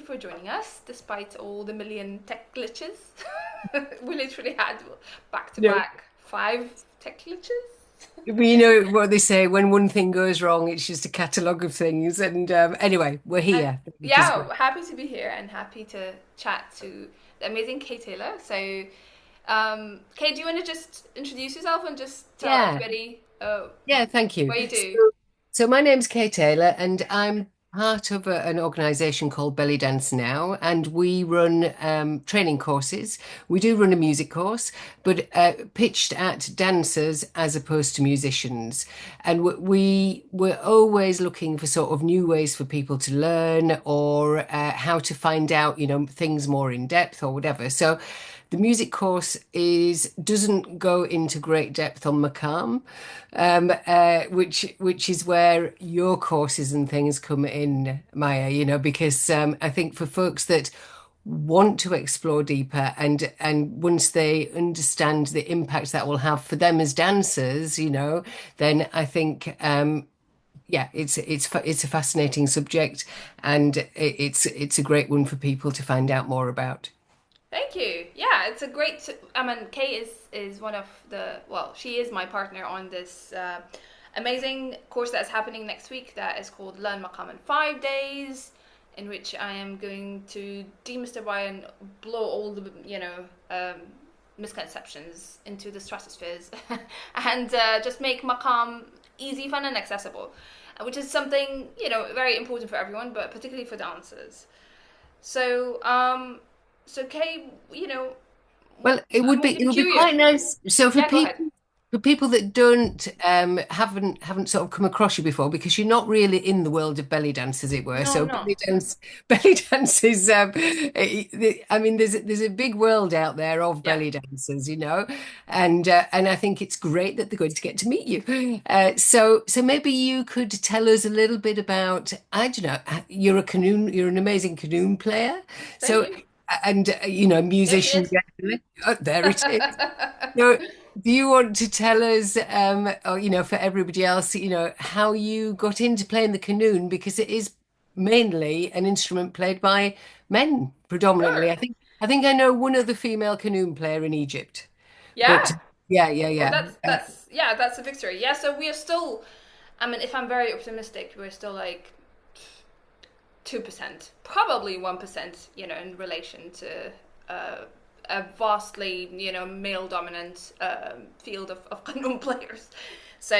for joining us despite all the million tech glitches. We literally had back to No, back 5 tech glitches. you know what they say, when one thing goes wrong, it's just a catalogue of things. And anyway, we're And here, which is great. yeah, happy to be here and happy to chat to the amazing Kay Taylor. So, Kay, do you want to just introduce yourself and just tell Yeah, everybody yeah, thank you. what you So, do? so my name's Kay Tailor, and I'm part of an organisation called Belly Dance Now, and we run training courses. We do run a music course, but pitched at dancers as opposed to musicians. And we're always looking for sort of new ways for people to learn or how to find out, things more in depth or whatever. So the music course is doesn't go into great depth on Maqam, which is where your courses and things come in, Maya. Because I think for folks that want to explore deeper and once they understand the impact that will have for them as dancers, then I think yeah, it's a fascinating subject and it's a great one for people to find out more about. Thank you. Yeah, it's a great. I mean, Kay is one of the. Well, she is my partner on this amazing course that's happening next week. That is called Learn Maqam in 5 days, in which I am going to demystify and blow all the misconceptions into the stratospheres, and just make Maqam easy, fun, and accessible, which is something very important for everyone, but particularly for dancers. So, Kay, Well, I'm it would be curious. quite nice. So Yeah, go ahead. for people that don't haven't sort of come across you before, because you're not really in the world of belly dance, as it were. No, I'm So not. belly dance is I mean, there's a big world out there of Yeah. belly dancers, and I think it's great that they're going to get to meet you. So maybe you could tell us a little bit about, I don't know, you're an amazing canoe player. Thank So you. and There she musician is. generally. Oh, there it is. So, do you want to tell us, or for everybody else, how you got into playing the canoe? Because it is mainly an instrument played by men, predominantly. Sure. I think I know one other female canoe player in Egypt, but Yeah. yeah, yeah, Well, yeah. that's yeah, that's a victory. Yeah. So we are still. I mean, if I'm very optimistic, we're still like 2%, probably 1%. In relation to uh, a vastly male dominant field of Qanun players. So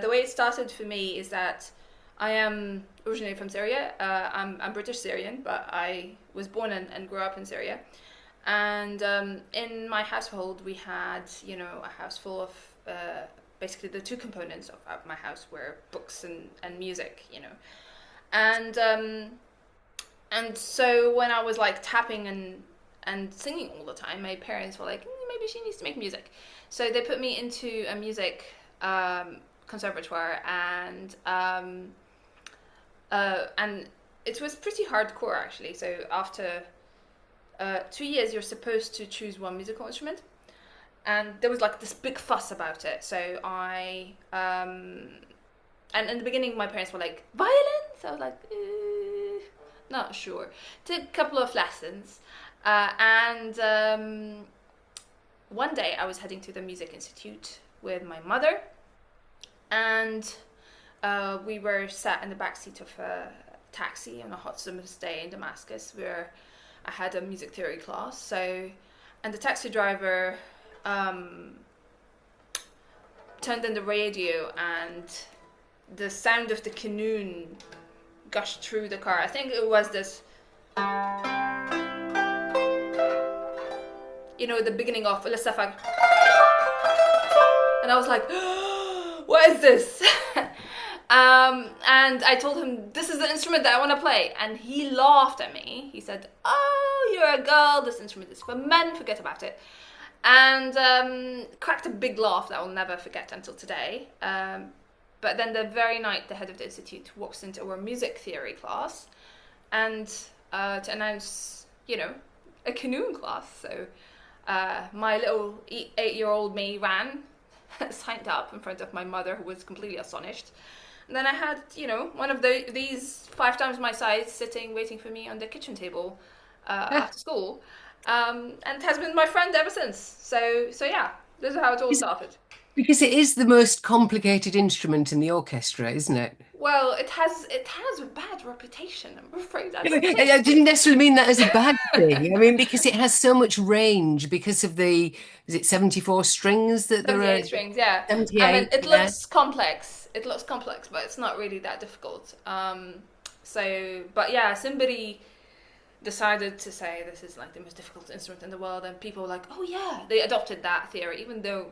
the way it started for me is that I am originally from Syria. I'm British Syrian, but I was born and grew up in Syria. And in my household, we had a house full of basically the two components of my house were books and music. And and so when I was like tapping and singing all the time, my parents were like, maybe she needs to make music. So they put me into a music conservatoire, and it was pretty hardcore actually. So after 2 years, you're supposed to choose one musical instrument, and there was like this big fuss about it. So and in the beginning, my parents were like, violin? So I was like, not sure. Took a couple of lessons. And one day I was heading to the Music Institute with my mother, and we were sat in the back seat of a taxi on a hot summer's day in Damascus where I had a music theory class. So, and the taxi driver um, turned on the radio, and the sound of the canoe gushed through the car. I think it was this, the beginning of Le Safag. And I was like, what is this? And I told him, this is the instrument that I want to play. And he laughed at me. He said, oh, you're a girl. This instrument is for men. Forget about it. And cracked a big laugh that I'll never forget until today. But then the very night, the head of the institute walks into our music theory class and to announce, a canoeing class. So my little 8-year-old me ran signed up in front of my mother, who was completely astonished. And then I had, one of these 5 times my size sitting waiting for me on the kitchen table after school, and has been my friend ever since. So yeah, this is how it all started. Because it is the most complicated instrument in the orchestra, isn't it? Well, it has a bad reputation. I'm afraid that's the I case. didn't necessarily mean that as a bad thing. I mean, because it has so much range because of is it 74 strings that there are? 78 strings, yeah. I mean, 78, it yeah. looks complex. It looks complex, but it's not really that difficult. But yeah, somebody decided to say this is like the most difficult instrument in the world, and people were like, oh yeah, they adopted that theory, even though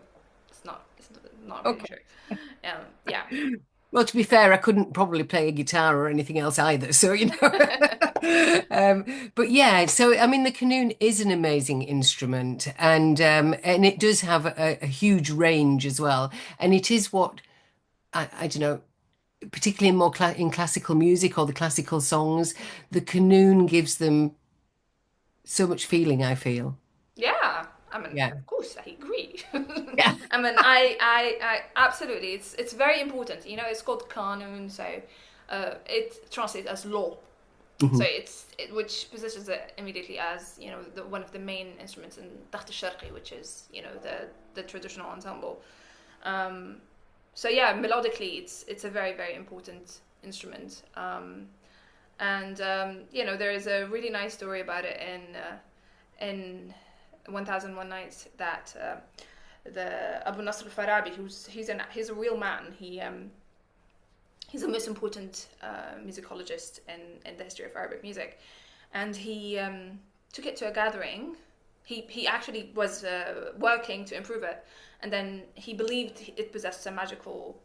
it's not really Okay. true. Yeah. Well, to be fair, I couldn't probably play a guitar or anything else either. So, but yeah, so I mean, the qanun is an amazing instrument and it does have a huge range as well. And it is what, I don't know, particularly in in classical music or the classical songs, the qanun gives them so much feeling, I feel. Yeah, I mean, Yeah. of course, I agree. Yeah. I mean, I absolutely. It's very important. It's called Kanun, so it translates as law. So Mhm. which positions it immediately as one of the main instruments in Takht al-Sharqi, which is the traditional ensemble. Um, so yeah, melodically, it's a very very important instrument. And there is a really nice story about it in 1001 Nights that the Abu Nasr al-Farabi, he's a real man. He's the most important musicologist in the history of Arabic music, and he took it to a gathering. He actually was working to improve it, and then he believed it possessed some magical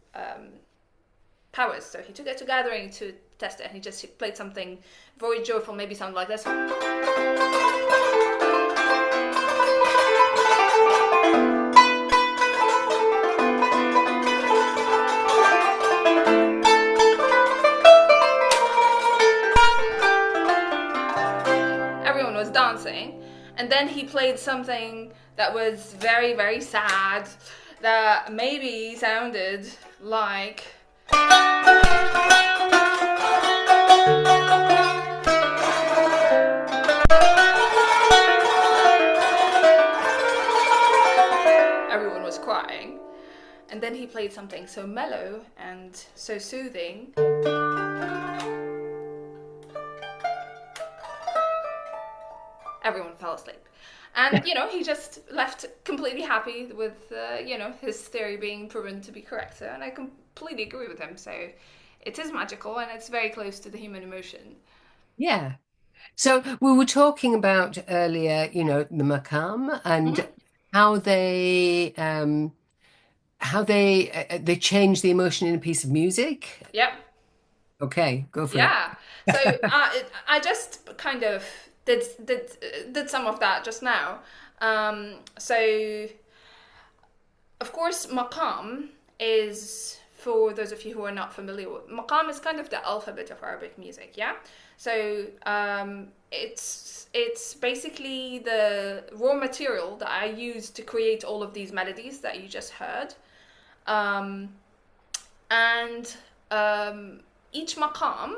powers. So he took it to a gathering to test it, and he played something very joyful, maybe something like this. Everyone was dancing, and then he played something that was very, very sad, that maybe sounded like. Everyone was crying. And then he played something so mellow and so soothing. Everyone fell asleep. And, he just left completely happy with, his theory being proven to be correct. And I completely agree with him. So it is magical and it's very close to the human emotion. Yeah. So we were talking about earlier, the Maqam and Mm-hmm. how they change the emotion in a piece of music. Yep. Okay, go for it. Yeah. So I just kind of did some of that just now. So of course, Maqam is, for those of you who are not familiar with Maqam, is kind of the alphabet of Arabic music. Yeah. So it's basically the raw material that I use to create all of these melodies that you just heard. Um, and each maqam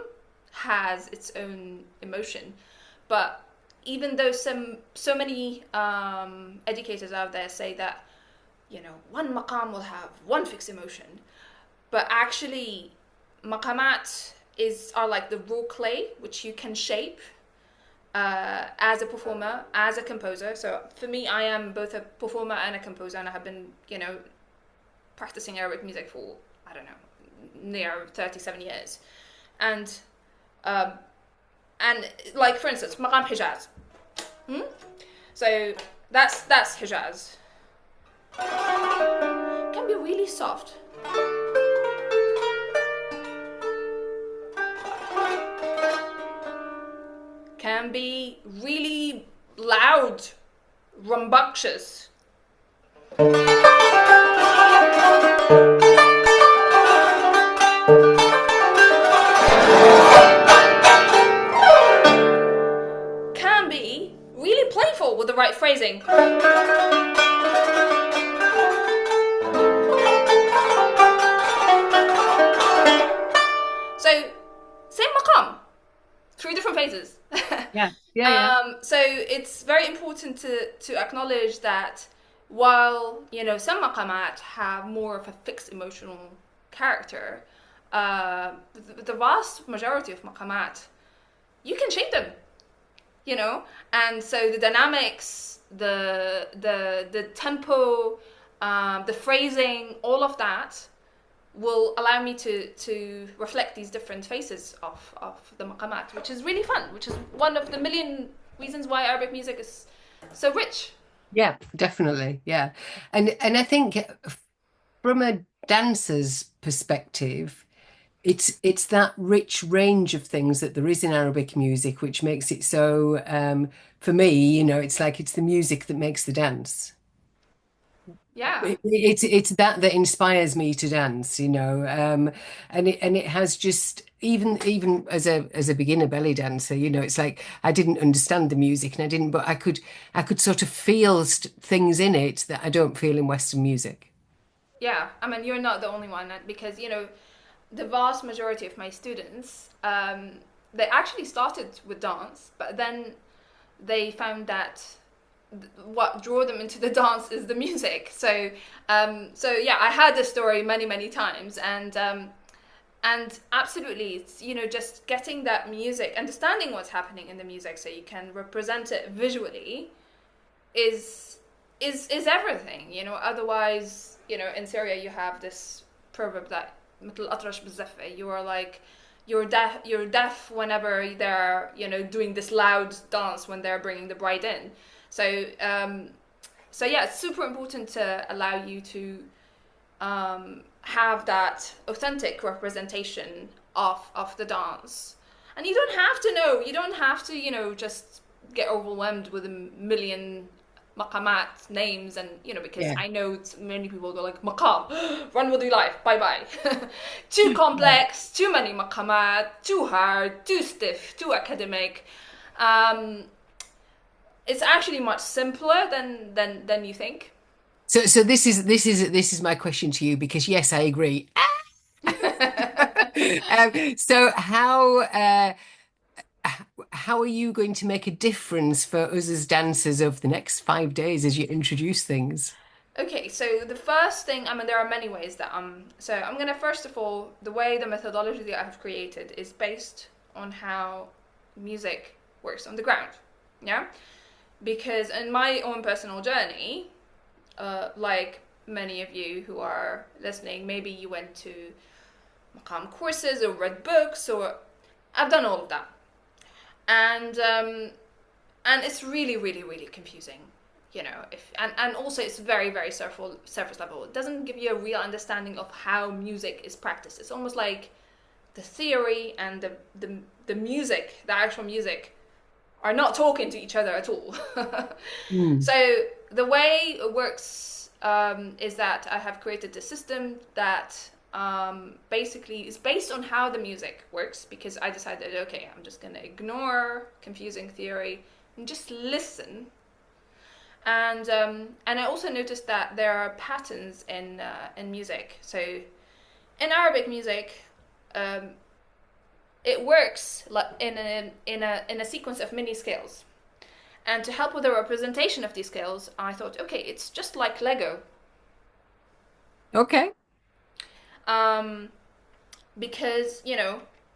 has its own emotion, but even though so many educators out there say that one maqam will have one fixed emotion, but actually maqamat are like the raw clay which you can shape as a performer, as a composer. So for me, I am both a performer and a composer, and I have been practicing Arabic music for, I don't know, near 37 years. And like, for instance, Maqam Hijaz. So that's Hijaz. It can be really soft. Can be really loud, rambunctious. Can be really playful with the right phrasing. Yeah, yeah, yeah. So it's very important to acknowledge that while some maqamat have more of a fixed emotional character, the vast majority of maqamat you can shape them, and so the dynamics, the tempo, the phrasing, all of that will allow me to reflect these different faces of the maqamat, which is really fun, which is one of the million reasons why Arabic music is so rich. Yeah, definitely. Yeah. And I think from a dancer's perspective, it's that rich range of things that there is in Arabic music, which makes it so for me, it's like it's the music that makes the dance. Yeah, It's that inspires me to dance, and it has just even as a beginner belly dancer, it's like I didn't understand the music and I didn't, but I could sort of feel things in it that I don't feel in Western music. yeah. I mean, you're not the only one, because the vast majority of my students, they actually started with dance, but then they found that what drew them into the dance is the music. So yeah, I heard this story many times, and absolutely, it's just getting that music, understanding what's happening in the music, so you can represent it visually, is everything. Otherwise, in Syria you have this proverb that مثل الأطرش بالزفة. You are like you're deaf whenever they're doing this loud dance when they're bringing the bride in. So yeah, it's super important to allow you to have that authentic representation of the dance. And you don't have to know, you don't have to just get overwhelmed with a million maqamat names, and because Yeah. I know many people go like maqam, run with your life, bye bye. Too complex, too many maqamat, too hard, too stiff, too academic. um, it's actually much simpler than you think. So this is my question to you because yes, I agree. So how are you going to make a difference for us as dancers over the next 5 days as you introduce things? Okay, so the first thing, I mean, there are many ways that so I'm gonna, first of all, the way the methodology that I have created is based on how music works on the ground. Yeah? Because in my own personal journey, like many of you who are listening, maybe you went to Maqam courses or read books, or I've done all of that. And it's really confusing, if and also it's very surface level. It doesn't give you a real understanding of how music is practiced. It's almost like the theory and the music, the actual music, are not talking to each other at all. Hmm. So the way it works, is that I have created a system that basically is based on how the music works, because I decided, okay, I'm just going to ignore confusing theory and just listen. And I also noticed that there are patterns in music. So in Arabic music, um, it works like in a sequence of many scales. And to help with the representation of these scales, I thought, okay, it's just like Lego. Okay. Um, because,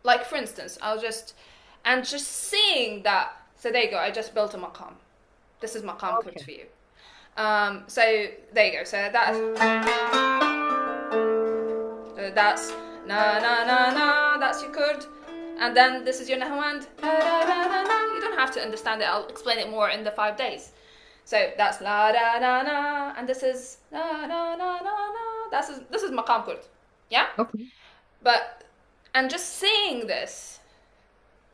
like for instance, and just seeing that. So there you go, I just built a maqam. This is maqam code Okay. for you. So there you go. So that's na na na na. That's your chord, and then this is your nahwand. You don't have to understand it. I'll explain it more in the 5 days. So that's la da na na, and this is na na na na na. This is maqam chord. Yeah, Okay. but and just seeing this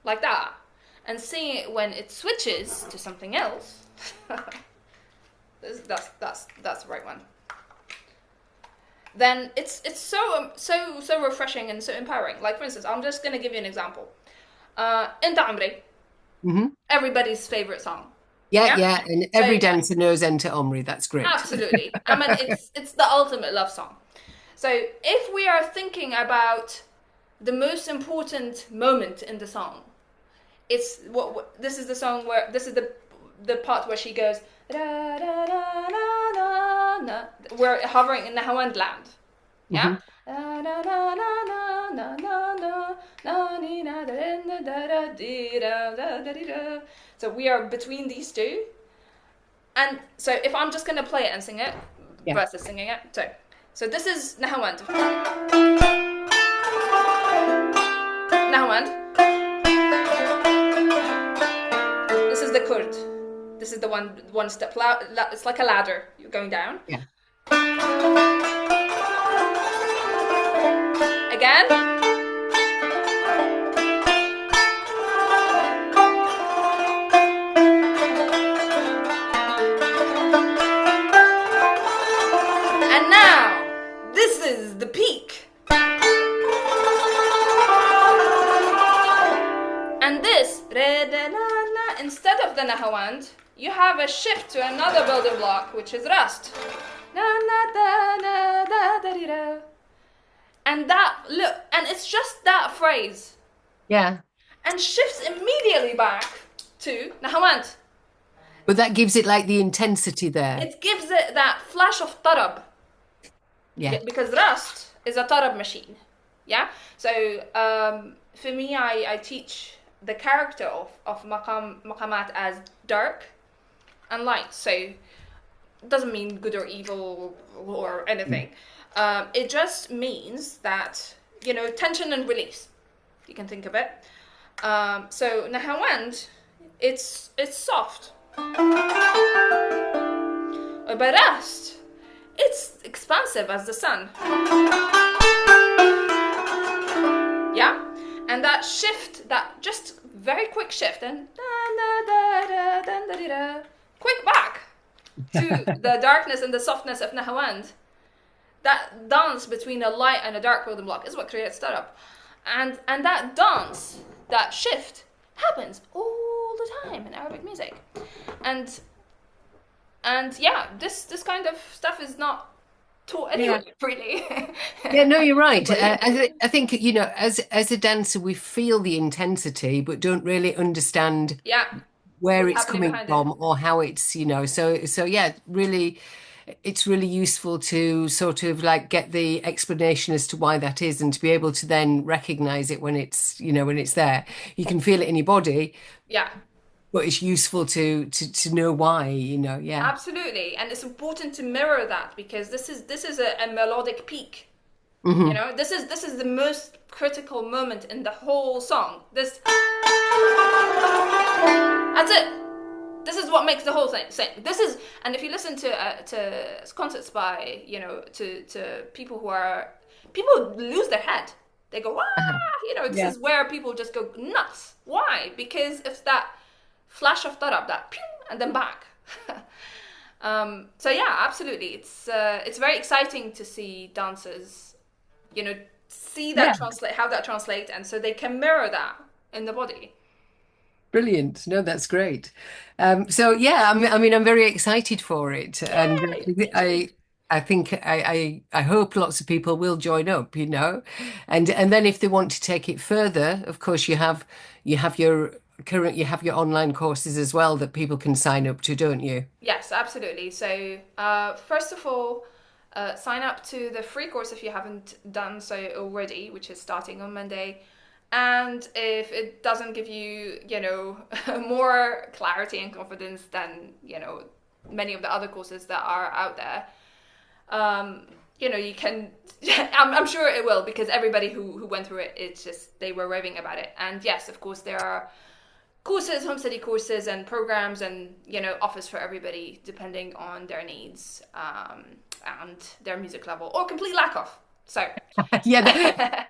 like that, and seeing it when it switches to something else. That's the right one. Then it's so refreshing and so empowering. Like for instance, I'm just gonna give you an example. Inta Amri, Hmm. everybody's favorite song. Yeah, Yeah. yeah, and every So dancer knows Enter Omri. That's great. absolutely, I mean it's the ultimate love song. So if we are thinking about the most important moment in the song, It's this is the song where this is the part where she goes da, da, da, na, na, na. We're hovering in the Hawand land. Yeah. Hmm. Na, na, na, na, na, na, na, na, na, ni, na, da, da, da, da, dee, da, da, da, dee, da. So we are between these two. And so if I'm just gonna play it and sing it Yeah. versus singing it, so this is Nahawand. Nahawand. This is the Kurd. This is the one step. It's like a ladder. You're going down. Yeah. Again. And now, this is the peak. And this, instead of the Nahawand, you have a shift to another building block, which is Rast. And that, look, and it's just that phrase. Yeah. And shifts immediately back to Nahawand. But that gives it like the intensity there. It gives it that flash of tarab. Yeah. Because Rast is a tarab machine. Yeah? So for me, I teach the character of Maqamat as dark and light. So it doesn't mean good or evil or anything. It just means that, tension and release. You can think of it. So Nahawand, it's soft. But Rast, it's expansive as the sun. Yeah? And that shift, that just very quick shift, and quick back to the darkness and the softness of Nahawand. That dance between a light and a dark building block is what creates startup. And that dance, that shift, happens all the time in Arabic music. And yeah, this kind of stuff is not taught anywhere, really. Yeah, no, you're right. I think, as a dancer, we feel the intensity, but don't really understand Yeah, where what's it's happening coming behind it. from or how so yeah, really, it's really useful to sort of like get the explanation as to why that is and to be able to then recognize it when it's there. You can feel it in your body, Yeah, but it's useful to know why, yeah. absolutely. And it's important to mirror that because this is a melodic peak. Hmm. This is the most critical moment in the whole song. That's it. This is what makes the whole thing sing. This is, and if you listen to concerts by to people people lose their head. They go Uh-huh. this Yeah. is where people just go nuts. Why? Because it's that flash of tarab, that pew, and then back. So yeah, absolutely. It's very exciting to see dancers, see that Yeah. translate how that translates, and so they can mirror that in the body. Brilliant. No, that's great. So yeah, I'm very excited for it, and Yay! Me too. I, I think I hope lots of people will join up, and then if they want to take it further, of course you have your online courses as well that people can sign up to, don't you? Yes, absolutely. So, first of all, sign up to the free course if you haven't done so already, which is starting on Monday. And if it doesn't give you, more clarity and confidence than, many of the other courses that are out there, you can, I'm sure it will because everybody who went through it, it's just, they were raving about it. And yes, of course, there are courses, home study courses, and programs, and offers for everybody depending on their needs and their music level or complete lack of. So Yeah.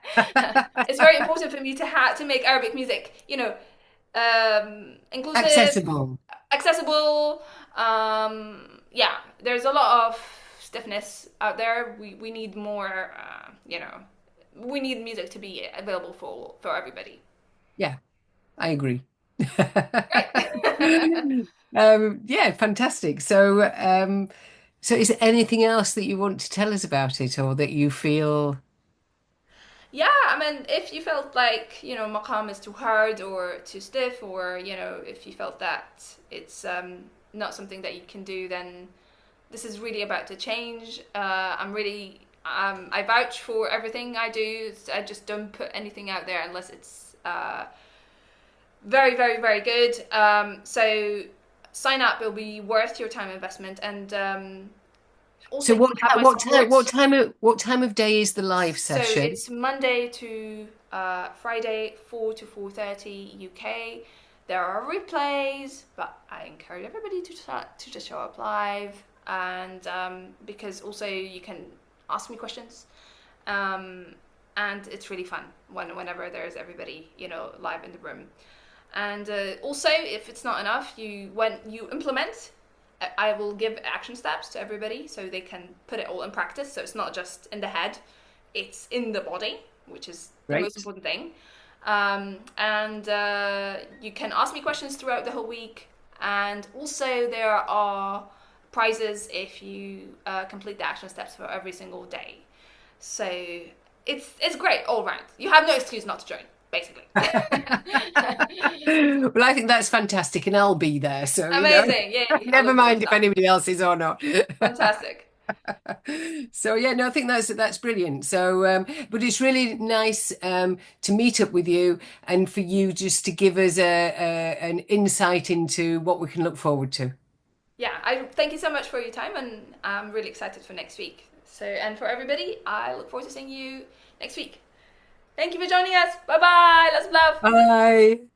it's very important for me to make Arabic music, inclusive, Accessible. accessible. Yeah, there's a lot of stiffness out there. We need more. We need music to be available for everybody. Yeah, I agree. Great. Yeah, fantastic. So is there anything else that you want to tell us about it or that you feel? Yeah, and if you felt like, Maqam is too hard or too stiff, or, if you felt that it's not something that you can do, then this is really about to change. I vouch for everything I do. I just don't put anything out there unless it's very, very, very good. So sign up; it'll be worth your time investment. And also, So you can have my support. what time of day is the live So session? it's Monday to Friday, 4 to 4:30 UK. There are replays, but I encourage everybody to just show up live, and because also you can ask me questions, and it's really fun whenever there's everybody live in the room. And also, if it's not enough, when you implement, I will give action steps to everybody so they can put it all in practice. So it's not just in the head, it's in the body, which is the Right. most important thing. And you can ask me questions throughout the whole week. And also, there are prizes if you complete the action steps for every single day. So it's great all round. You have no excuse not to join, basically. Well, I think that's fantastic, and I'll be there. So, Amazing. Yay. I never look forward mind to if that. anybody else is or not. Fantastic. So yeah, no, I think that's brilliant. So, but it's really nice to meet up with you and for you just to give us an insight into what we can look forward to. Yeah, I thank you so much for your time, and I'm really excited for next week. So, and for everybody, I look forward to seeing you next week. Thank you for joining us. Bye bye. Lots of love. Bye.